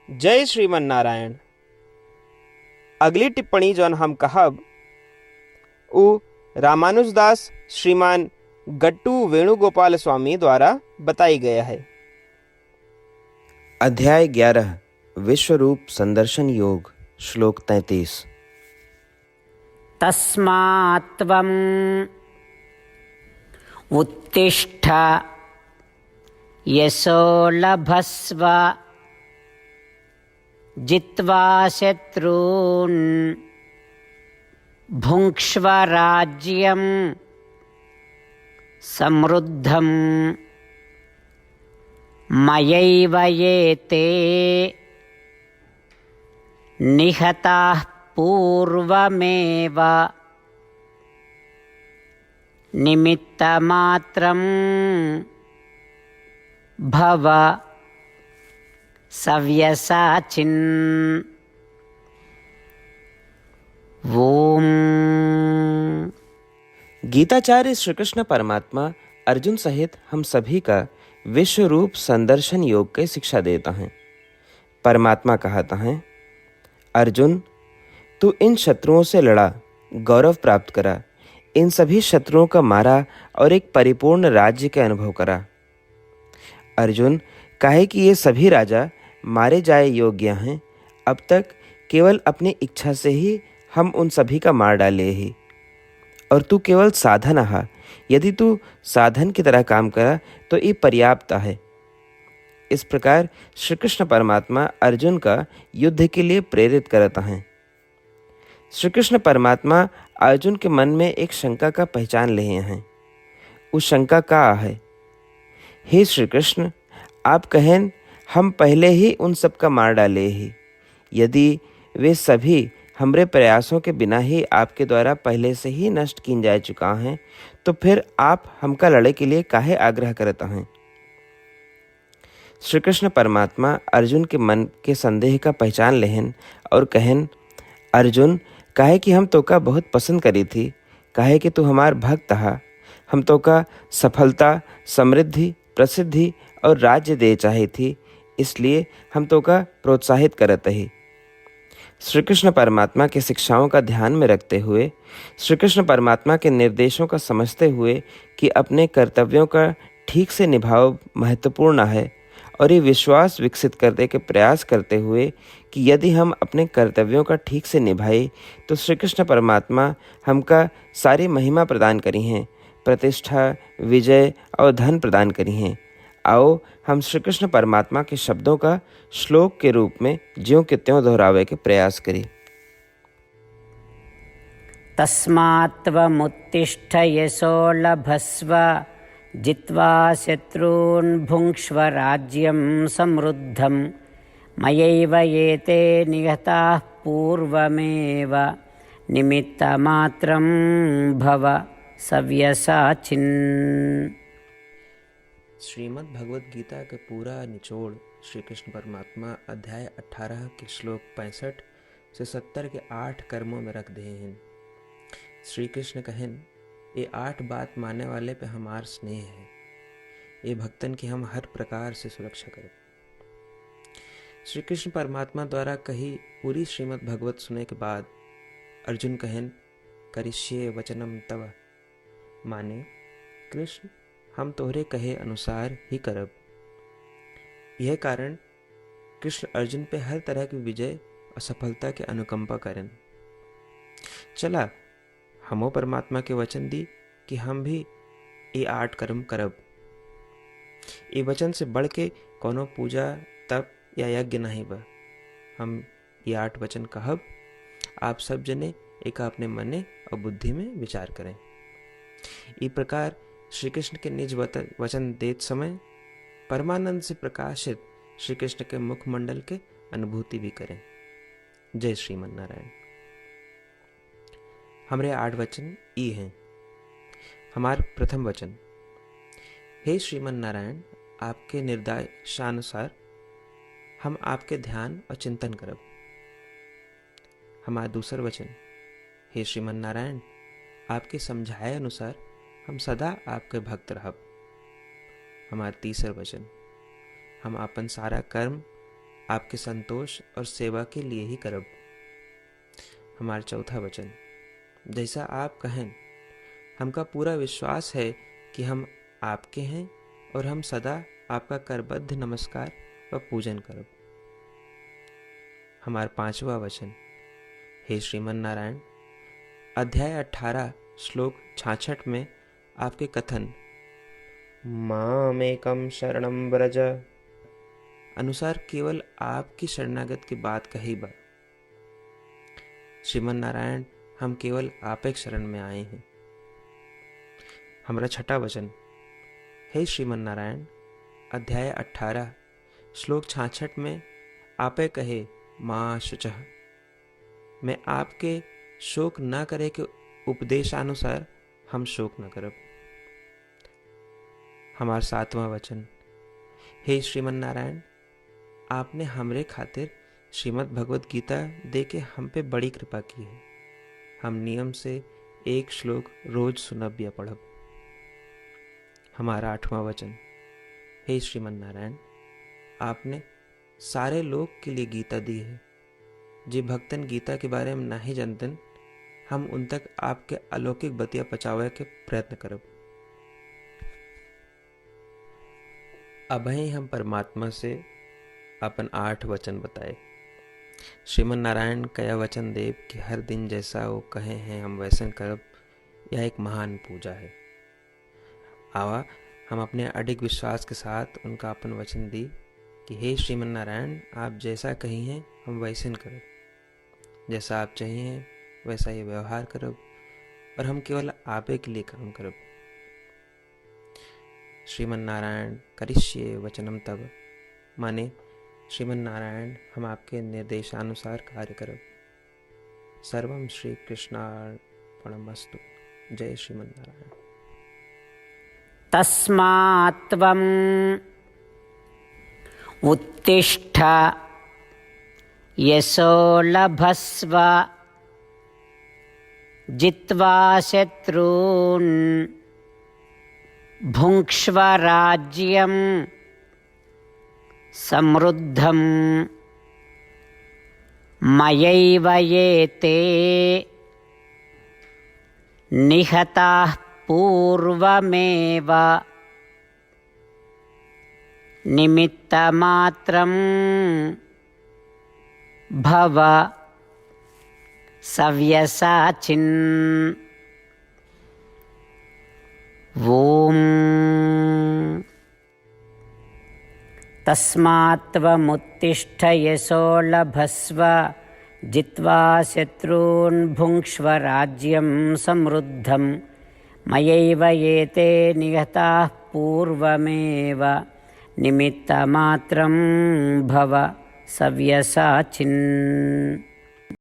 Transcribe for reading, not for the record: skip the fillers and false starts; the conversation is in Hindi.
जय श्रीमन नारायण। अगली टिप्पणी जौन हम कहब उ रामानुजदास श्रीमान गट्टू वेणुगोपाल स्वामी द्वारा बताई गया है। अध्याय 11 विश्वरूप संदर्शन योग श्लोक 33। तस्मात् त्वम् उत्तिष्ठ यशो लभस्व जित्वा शत्रून् भुङ्क्ष्व राज्यं समृद्धं मयैव ये ते निहताः पूर्वमेव निमित्तमात्रं भव सव्यसाचिन्। ओम। गीताचार्य श्री कृष्ण परमात्मा अर्जुन सहित हम सभी का विश्व रूप संदर्शन योग की शिक्षा देता है। परमात्मा कहता है, अर्जुन तू इन शत्रुओं से लड़ा, गौरव प्राप्त करा, इन सभी शत्रुओं का मारा और एक परिपूर्ण राज्य के अनुभव करा। अर्जुन काहे कि ये सभी राजा मारे जाए योग्य हैं, अब तक केवल अपनी इच्छा से ही हम उन सभी का मार डाले ही, और तू केवल साधन आहा, यदि तू साधन की तरह काम करा तो ये पर्याप्त है। इस प्रकार श्री कृष्ण परमात्मा अर्जुन का युद्ध के लिए प्रेरित करता है। श्री कृष्ण परमात्मा अर्जुन के मन में एक शंका का पहचान ले हैं। उस शंका का है, हे श्री कृष्ण आप कहें हम पहले ही उन सब का मार डाले ही, यदि वे सभी हमरे प्रयासों के बिना ही आपके द्वारा पहले से ही नष्ट किन जा चुका हैं, तो फिर आप हमका लड़े के लिए काहे आग्रह करता हैं। श्री कृष्ण परमात्मा अर्जुन के मन के संदेह का पहचान लेहन और कहन, अर्जुन काहे कि हम तो का बहुत पसंद करी थी, काहे कि तू हमार भक्त हा, हम तो का सफलता, समृद्धि, प्रसिद्धि और राज्य दे चाहे थी, इसलिए हम तो का प्रोत्साहित करत ही। श्री कृष्ण परमात्मा के शिक्षाओं का ध्यान में रखते हुए, श्री कृष्ण परमात्मा के निर्देशों का समझते हुए कि अपने कर्तव्यों का ठीक से निभाव महत्वपूर्ण है, और ये विश्वास विकसित करने के प्रयास करते हुए कि यदि हम अपने कर्तव्यों का ठीक से निभाए तो श्री कृष्ण परमात्मा हमका सारी महिमा प्रदान करी हैं, प्रतिष्ठा, विजय और धन प्रदान करी हैं। आओ हम श्री कृष्ण परमात्मा के शब्दों का श्लोक के रूप में ज्यों के त्यों दोहरावे के प्रयास करें। तस्मात् त्वमुत्तिष्ठ यशो लभस्व जित्वा शत्रून् भुङ्क्ष्व राज्यं समृद्धं मयैव ये ते निहताः पूर्वमेव निमित्तमात्रं भव सव्यसाचिन्। श्रीमद् भगवद गीता के पूरा निचोड़ श्री कृष्ण परमात्मा अध्याय 18 के श्लोक 65 से 70 के 8 कर्मों में रख दे हैं। श्री कृष्ण कहन, ये 8 बात मानने वाले पे हमार स्नेह है, ये भक्तन की हम हर प्रकार से सुरक्षा करें। श्री कृष्ण परमात्मा द्वारा कही पूरी श्रीमद् भगवत सुने के बाद अर्जुन कहन, करिष्ये वचनम तव, माने कृष्ण हम तोहरे कहे अनुसार ही करब। यह कारण कृष्ण अर्जुन पे हर तरह की विजय और सफलता के अनुकंपा करें। चला हमो परमात्मा के वचन दी कि हम भी ये 8 कर्म करब। ये वचन से बढ़ के कोनो पूजा, तप या यज्ञ नहीं बा। हम ये 8 वचन कहब, आप सब जने एक अपने मने और बुद्धि में विचार करें। इस प्रकार श्री कृष्ण के निज वचन देत समय परमानंद से प्रकाशित श्री कृष्ण के मुखमंडल के अनुभूति भी करें। जय श्रीमन नारायण। हमारे 8 वचन ई हैं। हमार प्रथम वचन, हे श्रीमन नारायण आपके निर्देशानुसार हम आपके ध्यान और चिंतन करब। हमारा दूसर वचन, हे श्रीमन नारायण आपके समझाए अनुसार हम सदा आपके भक्त रहब। हमारा तीसर वचन, हम अपन सारा कर्म आपके संतोष और सेवा के लिए ही करब। हमारा चौथा वचन, जैसा आप कहें, हमका पूरा विश्वास है कि हम आपके हैं और हम सदा आपका करबद्ध नमस्कार व पूजन करब। हमारा पांचवा वचन, हे श्रीमन नारायण, अध्याय 18 श्लोक 66 में आपके कथन मामेकं शरणं व्रज अनुसार केवल आपकी शरणागत की बात कही बा। श्रीमन नारायण, हम केवल आप एक शरण में आए हैं। हमारा छठा वचन, हे श्रीमन नारायण, अध्याय 18 श्लोक 66 में आपे कहे माँ शुचः, मैं आपके शोक न करे के उपदेशानुसार हम शोक न करब। हमारा सातवां वचन, हे श्रीमन नारायण, आपने हमरे खातिर श्रीमद् भगवत गीता दे के हम पे बड़ी कृपा की है। हम नियम से एक श्लोक रोज सुनब या पढ़ब। हमारा आठवां वचन, हे श्रीमन नारायण, आपने सारे लोग के लिए गीता दी है। जे भक्तन गीता के बारे में नहीं जानतन, हम उन तक आपके अलौकिक बतिया पहुंचावे के प्रयत्न करब। अबही हम परमात्मा से अपन 8 वचन बताए। श्रीमन नारायण कया वचन देव कि हर दिन जैसा वो कहे हैं हम वैसन करब। यह एक महान पूजा है। आवा हम अपने अडिग विश्वास के साथ उनका अपन वचन दी कि हे श्रीमन नारायण, आप जैसा कही हैं हम वैसन करब, जैसा आप चाहिए वैसा ही व्यवहार करब और हम केवल आपे के लिए काम करब। श्रीमन नारायण करिष्ये वचनम तब, माने श्रीमन नारायण हम आपके निर्देशानुसार कार्य करब। सर्वम श्री कृष्णार्पणमस्तु। जय श्रीमन नारायण। तस्मात् त्वम् उत्तिष्ठ यशो लभस्व जित्वा शत्रून् भुङ्क्ष्व राज्यं समृद्धं मयैव ये ते निहताः पूर्वमेव निमित्तमात्रं भव सव्यसाचिन्। ॐ तस्मात् त्वमुत्तिष्ठ यशो लभस्व जित्वा शत्रून् भुङ्क्ष्व राज्यं समृद्धं मयैव एते निहताः पूर्वमेव निमित्तमात्रं भव सव्यसाचिन्।